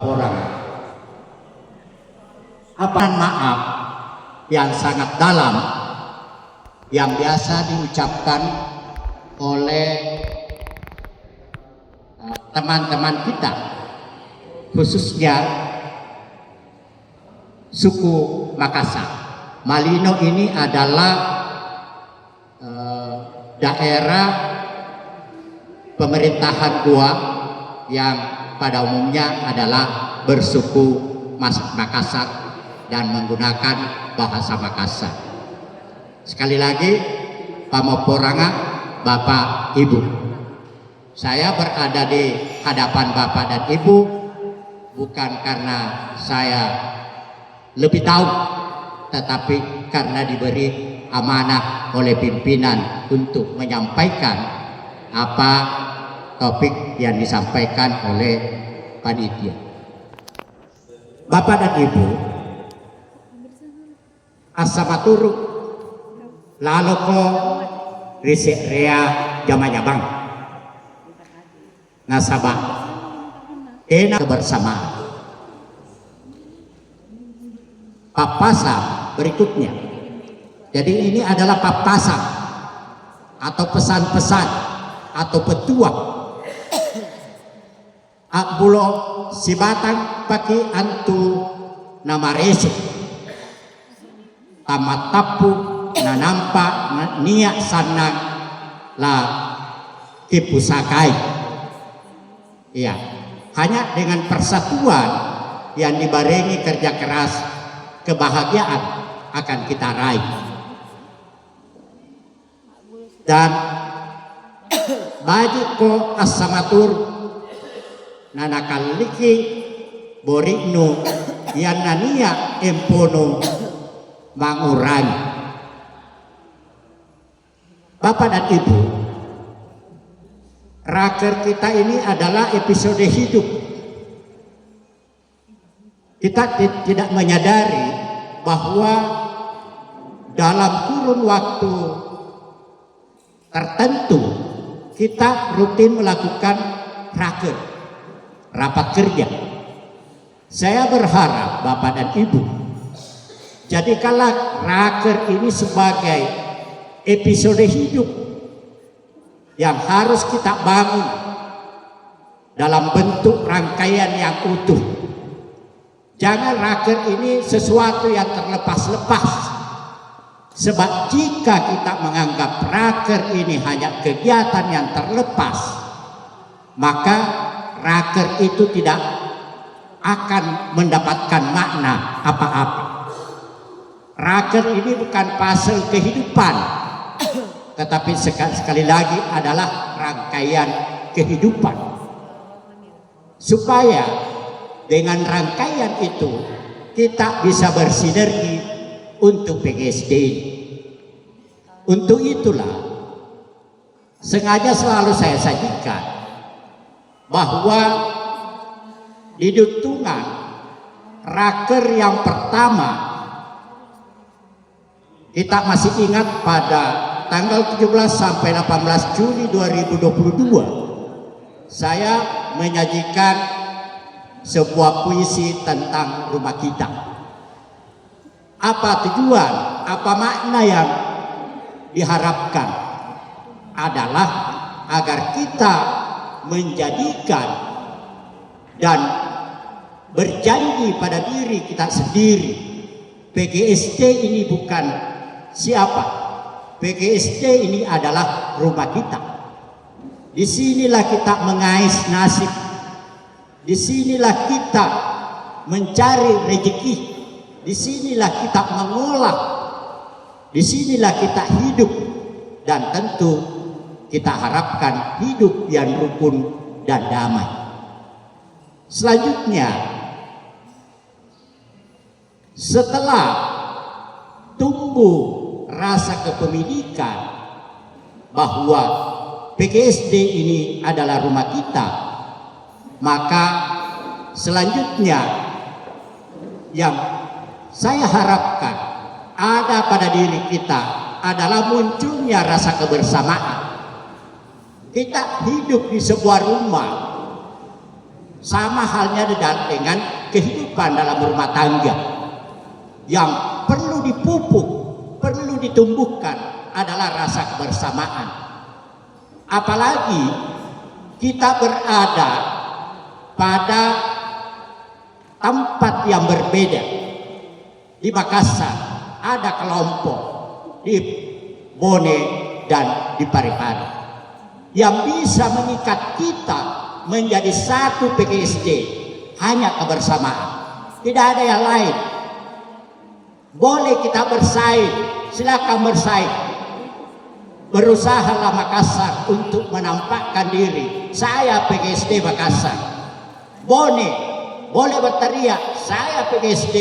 orang. Apa maaf yang sangat dalam yang biasa diucapkan oleh teman-teman kita, khususnya suku Makassar. Malino ini adalah daerah pemerintahan Goa yang pada umumnya adalah bersuku Makassar dan menggunakan bahasa Makassar. Sekali lagi, Pamoporanga, Bapak Ibu, saya berada di hadapan Bapak dan Ibu bukan karena saya lebih tahu, tetapi karena diberi amanah oleh pimpinan untuk menyampaikan apa topik yang disampaikan oleh panitia. Bapak dan Ibu, asamaturu lalu ko risik rea jamanyabang nasabah enak kebersamaan. Papasan berikutnya. Jadi ini adalah papasan atau pesan-pesan atau petuah. Akbulo sibatang paki antu nama resi. Tamat tapu na nampak niat sanang la kipusakai. Iya, hanya dengan persatuan yang dibarengi kerja keras, kebahagiaan akan kita raih. Dan bagi ko asamatur nanakaliki boriknu yang nania empono mengurangi. Bapak dan Ibu, raker kita ini adalah episode hidup. Kita tidak menyadari bahwa dalam kurun waktu tertentu kita rutin melakukan raker, rapat kerja. Saya berharap Bapak dan Ibu, jadikanlah raker ini sebagai episode hidup yang harus kita bangun dalam bentuk rangkaian yang utuh. Jangan raker ini sesuatu yang terlepas-lepas. Sebab jika kita menganggap raker ini hanya kegiatan yang terlepas, maka raker itu tidak akan mendapatkan makna apa-apa. Raker ini bukan pasal kehidupan, tetapi sekali lagi adalah rangkaian kehidupan. Supaya dengan rangkaian itu kita bisa bersinergi untuk PGSD. Untuk itulah sengaja selalu saya sajikan bahwa di Dutungan raker yang pertama, kita masih ingat pada tanggal 17 sampai 18 Juli 2022, saya menyajikan sebuah puisi tentang rumah kita. Apa tujuan, apa makna yang diharapkan adalah agar kita menjadikan dan berjanji pada diri kita sendiri, PGSD ini bukan siapa, PGSD ini adalah rumah kita. Disinilah kita mengais nasib, disinilah kita mencari rezeki, disinilah kita mengolah, disinilah kita hidup, dan tentu kita harapkan hidup yang rukun dan damai. Selanjutnya, setelah tumbuh rasa kepemilikan bahwa PGSD ini adalah rumah kita, maka selanjutnya yang saya harapkan ada pada diri kita adalah munculnya rasa kebersamaan. Kita hidup di sebuah rumah, Sama halnya dengan kehidupan dalam rumah tangga yang perlu dipupuk, perlu ditumbuhkan adalah rasa kebersamaan. Apalagi kita berada pada tempat yang berbeda. Di Makassar ada kelompok, di Bone dan di Parepare, yang bisa mengikat kita menjadi satu PGSD, hanya kebersamaan, tidak ada yang lain. Boleh kita bersaing, silakan bersaing. Berusahalah Makassar untuk menampakkan diri, saya PGSD Makassar. Bone boleh berteriak, saya PGSD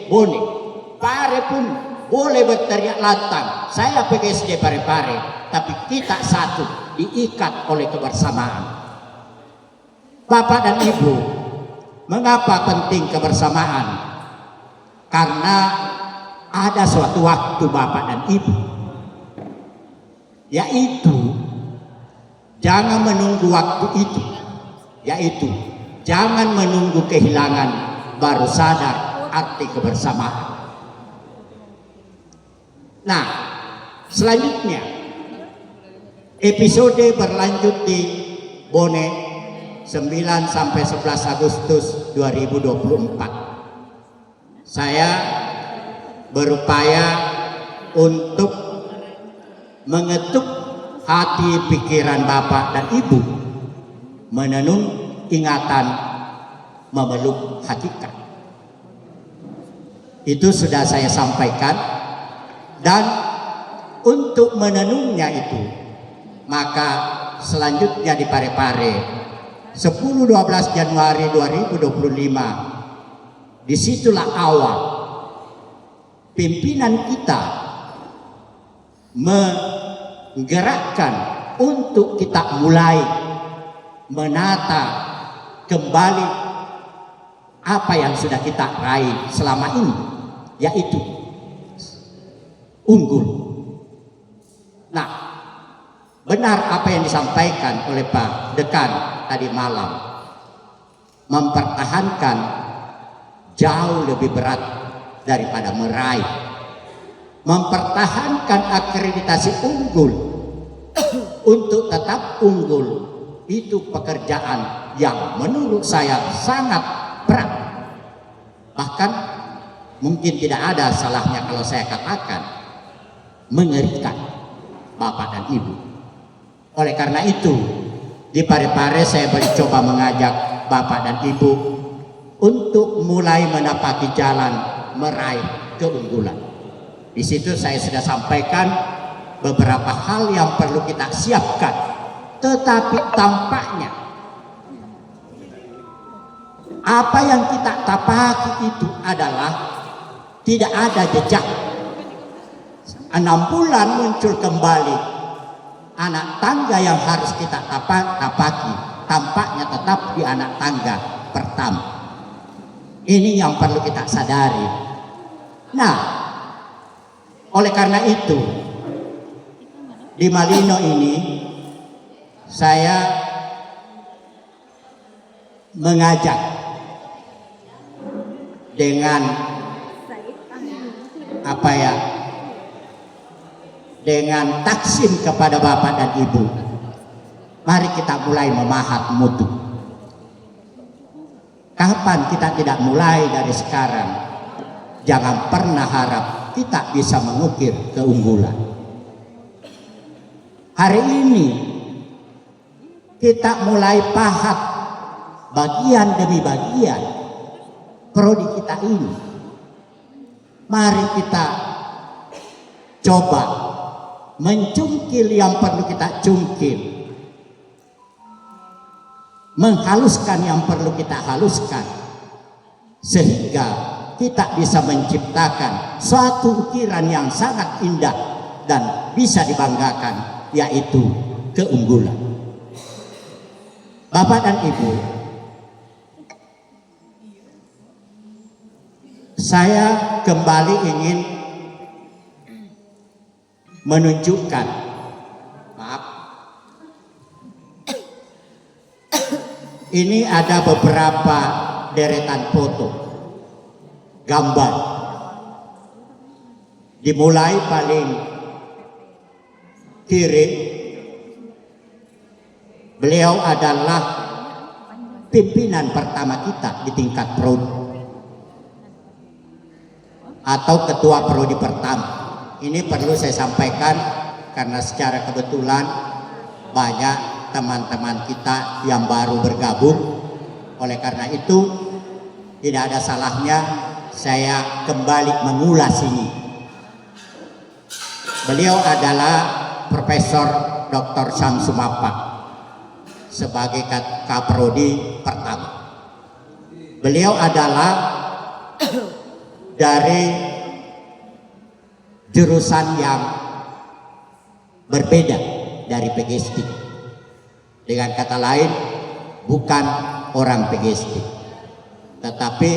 Bone. Pare pun boleh berteriak lantang, saya PGSD Parepare. Tapi kita satu, diikat oleh kebersamaan. Bapak dan Ibu, mengapa penting kebersamaan? Karena ada suatu waktu Bapak dan Ibu, yaitu jangan menunggu waktu itu, yaitu jangan menunggu kehilangan baru sadar arti kebersamaan. Nah, selanjutnya episode berlanjut di Bone 9 sampai 11 Agustus 2024. Saya berupaya untuk mengetuk hati pikiran Bapak dan Ibu, menenun ingatan, memeluk hakikat. Itu sudah saya sampaikan. Dan untuk menenungnya itu, maka selanjutnya di Parepare 10-12 Januari 2025, disitulah awal pimpinan kita menggerakkan untuk kita mulai menata kembali apa yang sudah kita raih selama ini, yaitu unggul. Nah, benar apa yang disampaikan oleh Pak Dekan tadi malam, mempertahankan jauh lebih berat daripada meraih. Mempertahankan akreditasi unggul untuk tetap unggul, itu pekerjaan yang menurut saya sangat berat. Bahkan mungkin tidak ada salahnya kalau saya katakan mengerikan Bapak dan Ibu. Oleh karena itu, di Parepare saya mencoba mengajak Bapak dan Ibu untuk mulai menapaki jalan meraih keunggulan. Di situ saya sudah sampaikan beberapa hal yang perlu kita siapkan, tetapi tampaknya apa yang kita tapaki itu adalah tidak ada jejak. 6 bulan muncul kembali anak tangga yang harus kita tapaki, tampaknya tetap di anak tangga pertama. Ini yang perlu kita sadari. Nah, oleh karena itu di Malino ini saya mengajak dengan dengan taksim kepada Bapak dan Ibu, mari kita mulai memahat mutu. Kapan kita tidak mulai dari sekarang? Jangan pernah harap kita bisa mengukir keunggulan. Hari ini kita mulai pahat bagian demi bagian prodi kita ini. Mari kita coba mencungkil yang perlu kita cungkil, menghaluskan yang perlu kita haluskan, sehingga kita bisa menciptakan suatu ukiran yang sangat indah dan bisa dibanggakan, yaitu keunggulan. Bapak dan Ibu, saya kembali ingin menunjukkan, Ini ada beberapa deretan foto, gambar. Dimulai paling kiri, beliau adalah pimpinan pertama kita di tingkat prodi atau ketua prodi pertama. Ini perlu saya sampaikan karena secara kebetulan banyak teman-teman kita yang baru bergabung. Oleh karena itu tidak ada salahnya saya kembali mengulas ini. Beliau adalah Profesor Dr. Syamsu Mappa sebagai Kaprodi pertama. Beliau adalah dari jurusan yang berbeda dari PGSD. Dengan kata lain, bukan orang PGSD, tetapi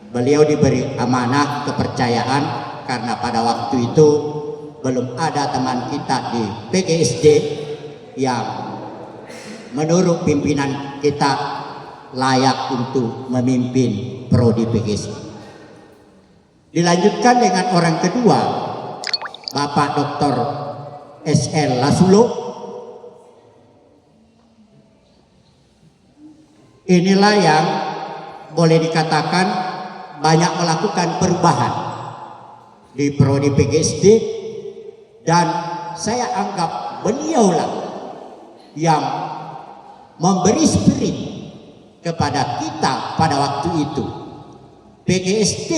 beliau diberi amanah kepercayaan karena pada waktu itu belum ada teman kita di PGSD yang menurut pimpinan kita layak untuk memimpin prodi PGSD. Dilanjutkan dengan orang kedua, Bapak Dr. SL Lasulo. Inilah yang boleh dikatakan banyak melakukan perubahan di prodi PGSD, dan saya anggap beliaulah yang memberi spirit kepada kita pada waktu itu. PGSD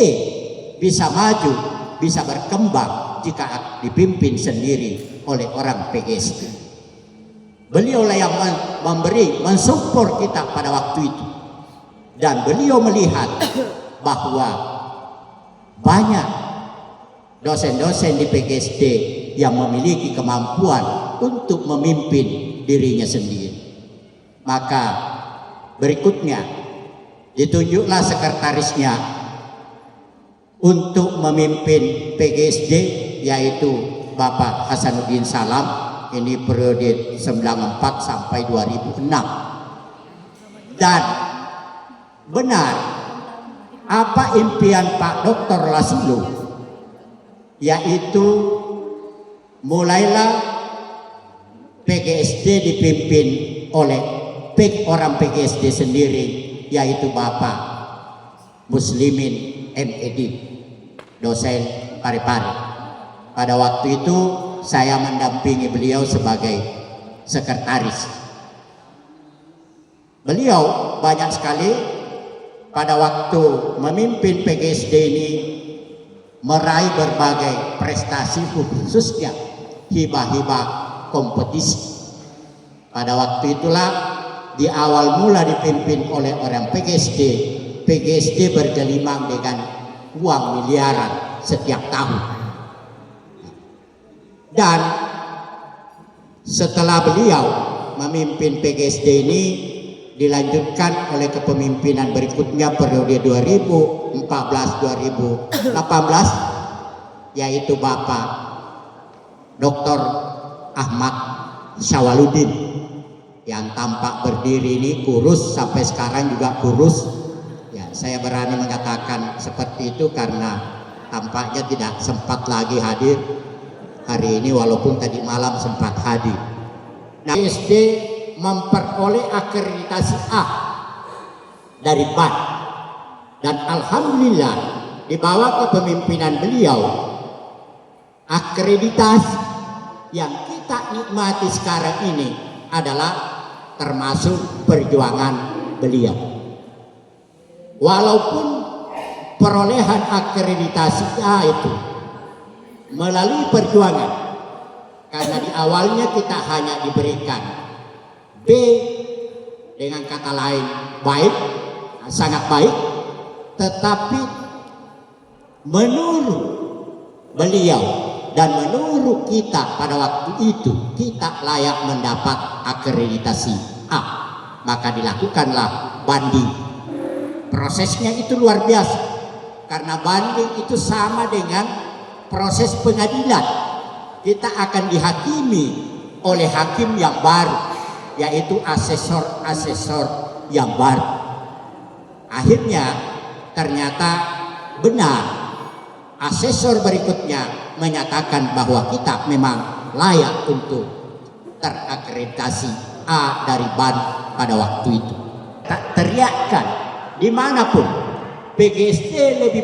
bisa maju, bisa berkembang jika dipimpin sendiri oleh orang PGSD. Beliaulah yang mensupport kita pada waktu itu, dan beliau melihat bahwa banyak dosen-dosen di PGSD yang memiliki kemampuan untuk memimpin dirinya sendiri. Maka berikutnya ditunjuklah sekretarisnya untuk memimpin PGSD, yaitu Bapak Hasanuddin Salam. Ini periode 94 sampai 2006. Dan benar apa impian Pak Dr. Lasulo, yaitu mulailah PGSD dipimpin oleh orang PGSD sendiri, yaitu Bapak Muslimin MED, dosen Parepare. Pada waktu itu saya mendampingi beliau sebagai sekretaris. Beliau banyak sekali pada waktu memimpin PGSD ini meraih berbagai prestasi, khususnya hibah-hibah kompetisi. Pada waktu itulah di awal mula dipimpin oleh orang PGSD, PGSD bergelimang dengan uang miliaran setiap tahun. Dan setelah beliau memimpin PGSD ini dilanjutkan oleh kepemimpinan berikutnya periode 2014-2018, yaitu Bapak Dr. Ahmad Syawaludin yang tampak berdiri ini kurus, sampai sekarang juga kurus. Ya, saya berani mengatakan seperti itu karena tampaknya tidak sempat lagi hadir hari ini, walaupun tadi malam sempat hadir. Nah, PGSD memperoleh akreditasi A dari BAN, dan alhamdulillah di bawah kepemimpinan beliau, akreditasi yang kita nikmati sekarang ini adalah termasuk perjuangan beliau. Walaupun perolehan akreditasi A itu melalui perjuangan, karena di awalnya kita hanya diberikan B, dengan kata lain baik, sangat baik, tetapi menurut beliau dan menurut kita pada waktu itu kita layak mendapat akreditasi A. Maka dilakukanlah banding. Prosesnya itu luar biasa, karena banding itu sama dengan proses pengadilan. Kita akan dihakimi oleh hakim yang baru, yaitu asesor yang baru. Akhirnya ternyata benar, asesor berikutnya menyatakan bahwa kita memang layak untuk terakreditasi A dari BAN pada waktu itu. Tak teriakkan dimanapun, PGSD lebih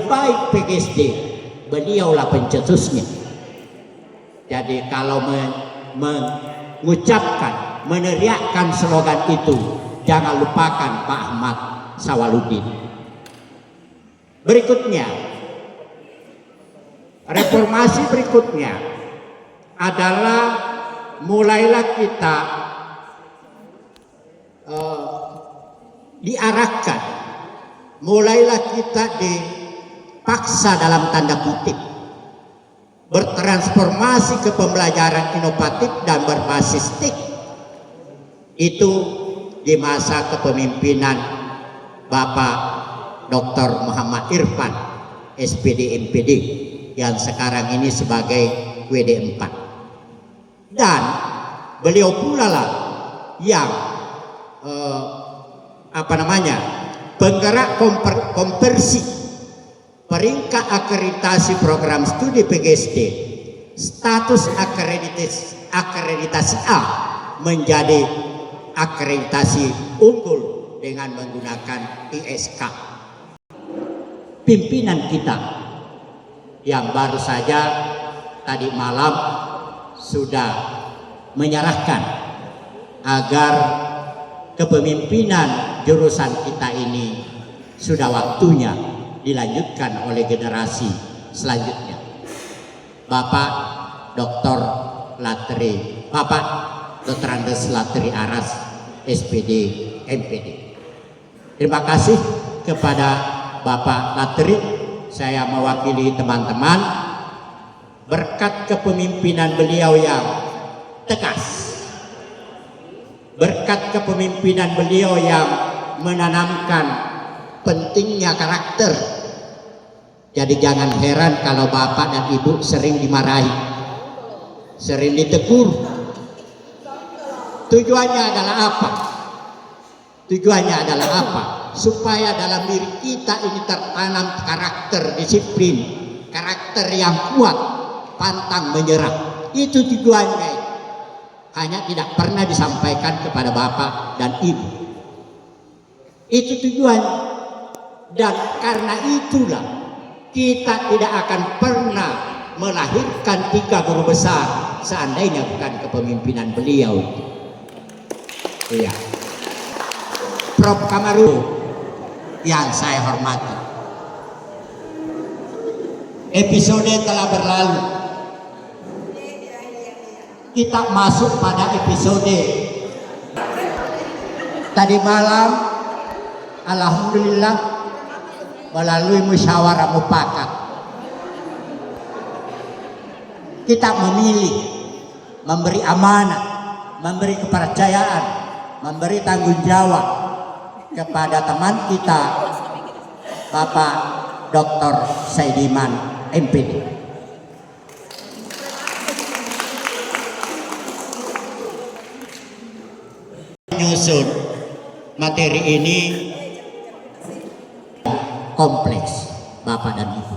baik PGSD, beliaulah pencetusnya. Jadi kalau mengucapkan, meneriakkan slogan itu, jangan lupakan Pak Ahmad Sawaludin. Berikutnya, reformasi berikutnya adalah mulailah kita diarahkan, mulailah kita dipaksa dalam tanda kutip bertransformasi ke pembelajaran inovatif dan berbasis TIK. Itu di masa kepemimpinan Bapak Dr. Muhammad Irfan SPD MPD yang sekarang ini sebagai WD 4, dan beliau pula lah yang penggerak konversi peringkat akreditasi program studi PGSD status akreditasi A menjadi akreditasi unggul dengan menggunakan ISK. Pimpinan kita yang baru saja tadi malam sudah menyerahkan agar kepemimpinan jurusan kita ini sudah waktunya dilanjutkan oleh generasi selanjutnya. Bapak Dr. Latri, Bapak Dr. Andes Latri Aras SPD MPD. Terima kasih kepada Bapak Latri. Saya mewakili teman-teman, berkat kepemimpinan beliau yang tegas, berkat kepemimpinan beliau yang menanamkan pentingnya karakter. Jadi jangan heran kalau bapak dan ibu sering dimarahi, sering ditegur. Tujuannya adalah apa? Tujuannya adalah apa? Supaya dalam diri kita ini tertanam karakter disiplin, karakter yang kuat, pantang menyerah. Itu tujuannya. Hanya tidak pernah disampaikan kepada bapak dan ibu. Itu tujuan. Dan karena itulah kita tidak akan pernah melahirkan 3 guru besar seandainya bukan kepemimpinan beliau. Iya. Prof. Kamarudin yang saya hormati, episode telah berlalu. Kita masuk pada episode tadi malam. Alhamdulillah, melalui musyawarah mufakat kita memilih, memberi amanah, memberi kepercayaan, memberi tanggung jawab kepada teman kita Bapak Dr. Saidiman MPD. Menyusun materi ini kompleks, Bapak dan Ibu.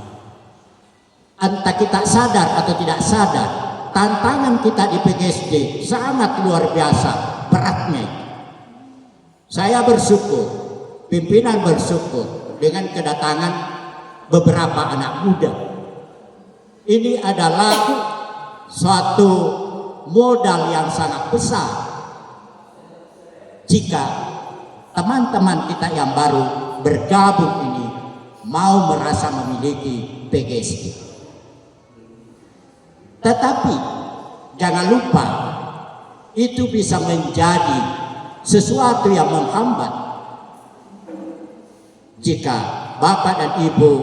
Entah kita sadar atau tidak sadar, tantangan kita di PGSD sangat luar biasa beratnya. Saya bersyukur, pimpinan bersyukur dengan kedatangan beberapa anak muda. Ini adalah suatu modal yang sangat besar jika teman-teman kita yang baru bergabung ini mau merasa memiliki PGSD. Tetapi jangan lupa, itu bisa menjadi sesuatu yang menghambat jika Bapak dan Ibu,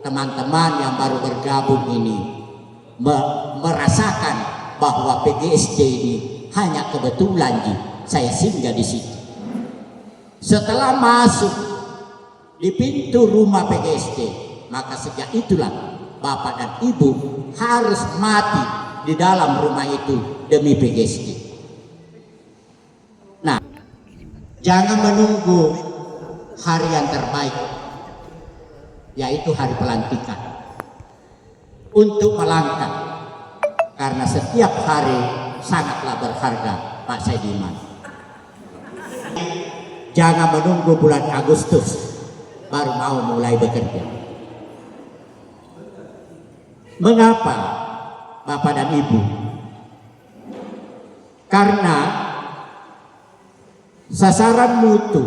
teman-teman yang baru bergabung ini merasakan bahwa PGSD ini hanya kebetulan saya singgah di situ. Setelah masuk di pintu rumah PGSD, maka sejak itulah Bapak dan Ibu harus mati di dalam rumah itu demi PGSD. Nah, Jangan menunggu hari yang terbaik, yaitu hari pelantikan, untuk melangkah, karena setiap hari sangatlah berharga, Pak Saidiman. Jangan menunggu bulan Agustus baru mau mulai bekerja. Mengapa, Bapak dan Ibu? Karena sasaran mutu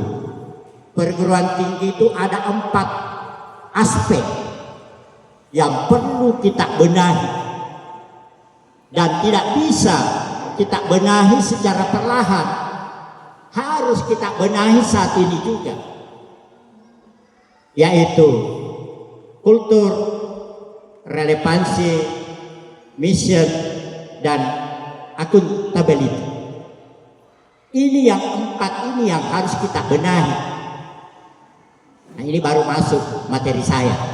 perguruan tinggi itu ada 4 aspek yang perlu kita benahi, dan tidak bisa kita benahi secara perlahan, harus kita benahi saat ini juga, yaitu kultur, relevansi, mission, dan akuntabilitas. Ini yang 4 ini yang harus kita benahi. Nah, ini baru masuk materi saya.